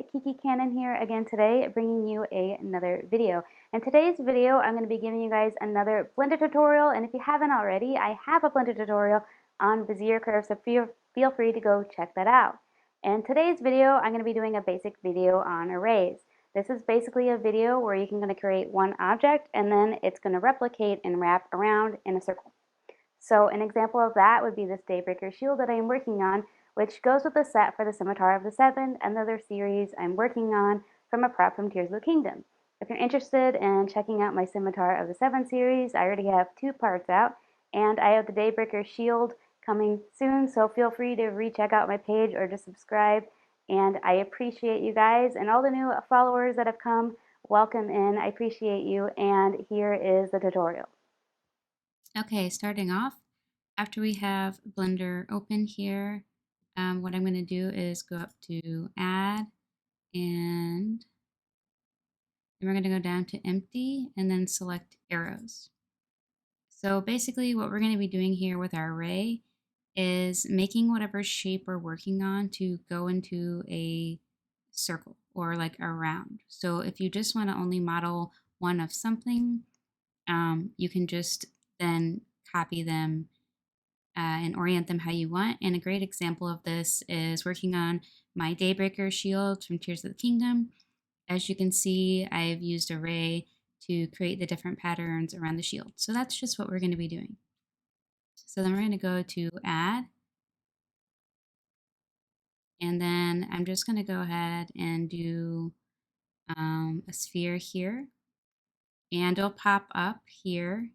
Kiki Kannon here again today, bringing you another video. In today's video, I'm going to be giving you guys another Blender tutorial, and if you haven't already, I have a Blender tutorial on Bezier curves, so feel free to go check that out. In today's video, I'm going to be doing a basic video on arrays. This is basically a video where you're going to create one object, and then it's going to replicate and wrap around in a circle. So an example of that would be this Daybreaker shield that I am working on, which goes with the set for the Scimitar of the Seven, another series I'm working on from a prep from Tears of the Kingdom. If you're interested in checking out my Scimitar of the Seven series, I already have 2 parts out, and I have the Daybreaker shield coming soon, so feel free to recheck out my page or just subscribe. And I appreciate you guys and all the new followers that have come. Welcome in. I appreciate you, and here is the tutorial. Okay, starting off, after we have Blender open here, what I'm going to do is go up to Add, and then we're going to go down to Empty, and then select Arrows. So basically what we're going to be doing here with our array is making whatever shape we're working on to go into a circle or like a round. So if you just want to only model one of something, you can just then copy them and orient them how you want. And a great example of this is working on my Daybreaker shield from Tears of the Kingdom. As you can see, I've used array to create the different patterns around the shield. So that's just what we're going to be doing. So then we're going to go to Add. And then I'm just going to go ahead and do a sphere here. And it'll pop up here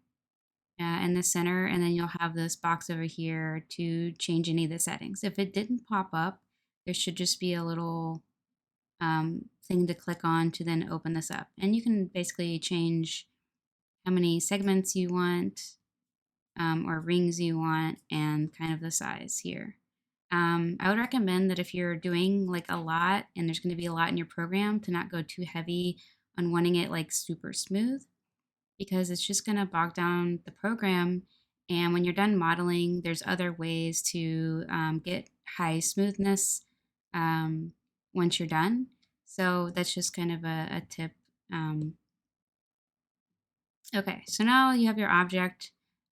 in the center, and then you'll have this box over here to change any of the settings. If it didn't pop up, there should just be a little thing to click on to then open this up. And you can basically change how many segments you want or rings you want and kind of the size here. I would recommend that if you're doing like a lot and there's going to be a lot in your program, to not go too heavy on wanting it like super smooth, because it's just going to bog down the program. And when you're done modeling, there's other ways to get high smoothness once you're done. So that's just kind of a tip. Okay, so now you have your object.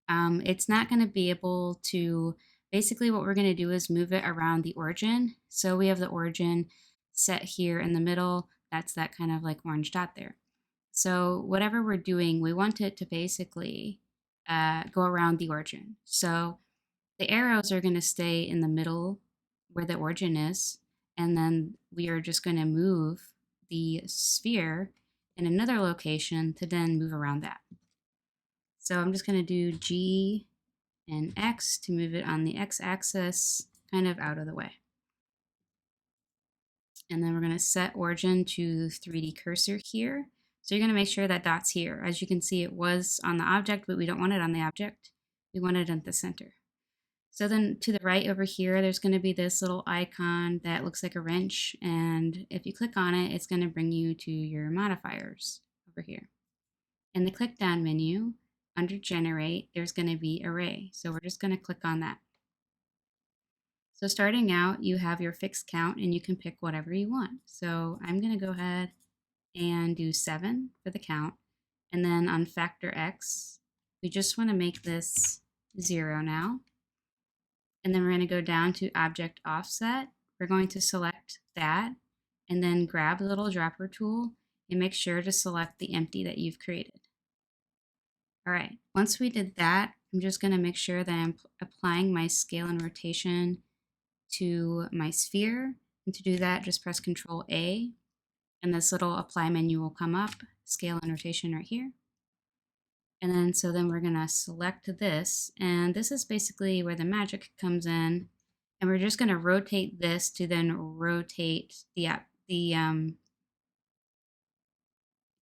It's not going to be able to, basically what we're going to do is move it around the origin. So we have the origin set here in the middle. That's that kind of like orange dot there. So whatever we're doing, we want it to basically go around the origin. So the arrows are going to stay in the middle where the origin is, and then we are just going to move the sphere in another location to then move around that. So I'm just going to do G and X to move it on the X-axis kind of out of the way. And then we're going to set origin to 3D cursor here. So you're going to make sure that dot's here. As you can see, it was on the object, but we don't want it on the object. We want it at the center. So then to the right over here, there's going to be this little icon that looks like a wrench. And if you click on it, it's going to bring you to your modifiers over here. In the click down menu, under generate, there's going to be array. So we're just going to click on that. So starting out, you have your fixed count and you can pick whatever you want. So I'm going to go ahead and do 7 for the count. And then on factor X, we just want to make this 0 now. And then we're going to go down to object offset. We're going to select that and then grab the little dropper tool and make sure to select the empty that you've created. All right, once we did that, I'm just going to make sure that I'm applying my scale and rotation to my sphere. And to do that, just press Control A, and this little apply menu will come up, scale and rotation right here. And then we're going to select this, and this is basically where the magic comes in. And we're just going to rotate this to then rotate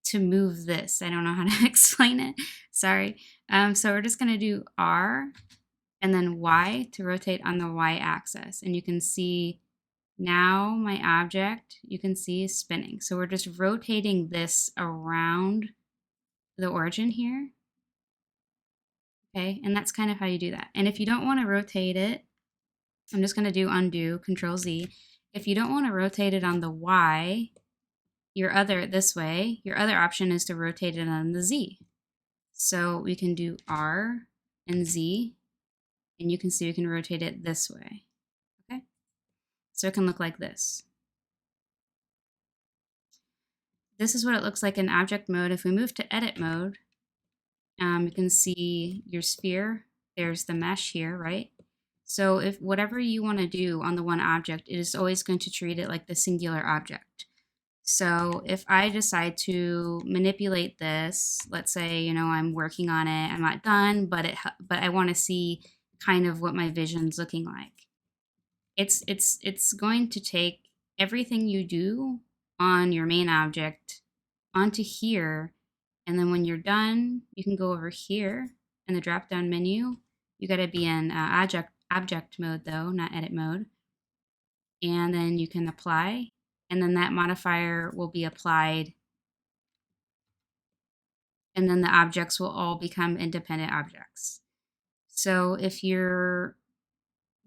to move this. I don't know how to explain it. Sorry. So we're just going to do R and then Y to rotate on the Y axis. And you can see now my object, you can see, is spinning. So we're just rotating this around the origin here. Okay, and that's kind of how you do that. And if you don't want to rotate it, I'm just going to do undo, Control Z, If you don't want to rotate it on the Y, your other option is to rotate it on the Z. So we can do R and Z, and you can see we can rotate it this way. Okay, so it can look like this. This is what it looks like in object mode. If we move to edit mode, you can see your sphere. There's the mesh here, right? So if whatever you want to do on the one object, it is always going to treat it like the singular object. So if I decide to manipulate this, let's say, you know, I'm working on it, I'm not done, but I want to see kind of what my vision's looking like. It's going to take everything you do on your main object onto here, and then when you're done, you can go over here in the drop-down menu. You got to be in object mode though, not edit mode, and then you can apply, and then that modifier will be applied, and then the objects will all become independent objects. So if you're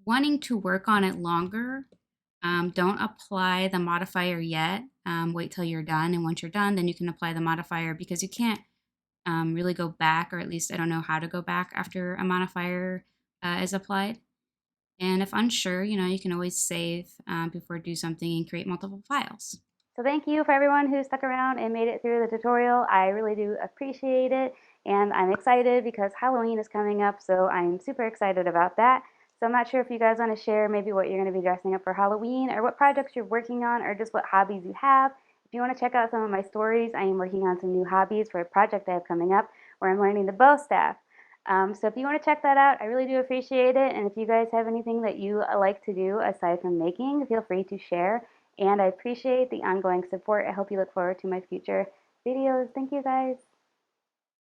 wanting to work on it longer, don't apply the modifier yet. Wait till you're done, and once you're done, then you can apply the modifier, because you can't really go back, or at least I don't know how to go back after a modifier is applied. And if unsure, you know, you can always save before do something and create multiple files. So thank you for everyone who stuck around and made it through the tutorial. I really do appreciate it, and I'm excited because Halloween is coming up, so I'm super excited about that. So I'm not sure if you guys want to share maybe what you're going to be dressing up for Halloween, or what projects you're working on, or just what hobbies you have. If you want to check out some of my stories, I am working on some new hobbies for a project I have coming up where I'm learning the bow staff. So if you want to check that out, I really do appreciate it. And if you guys have anything that you like to do aside from making, feel free to share. And I appreciate the ongoing support. I hope you look forward to my future videos. Thank you guys.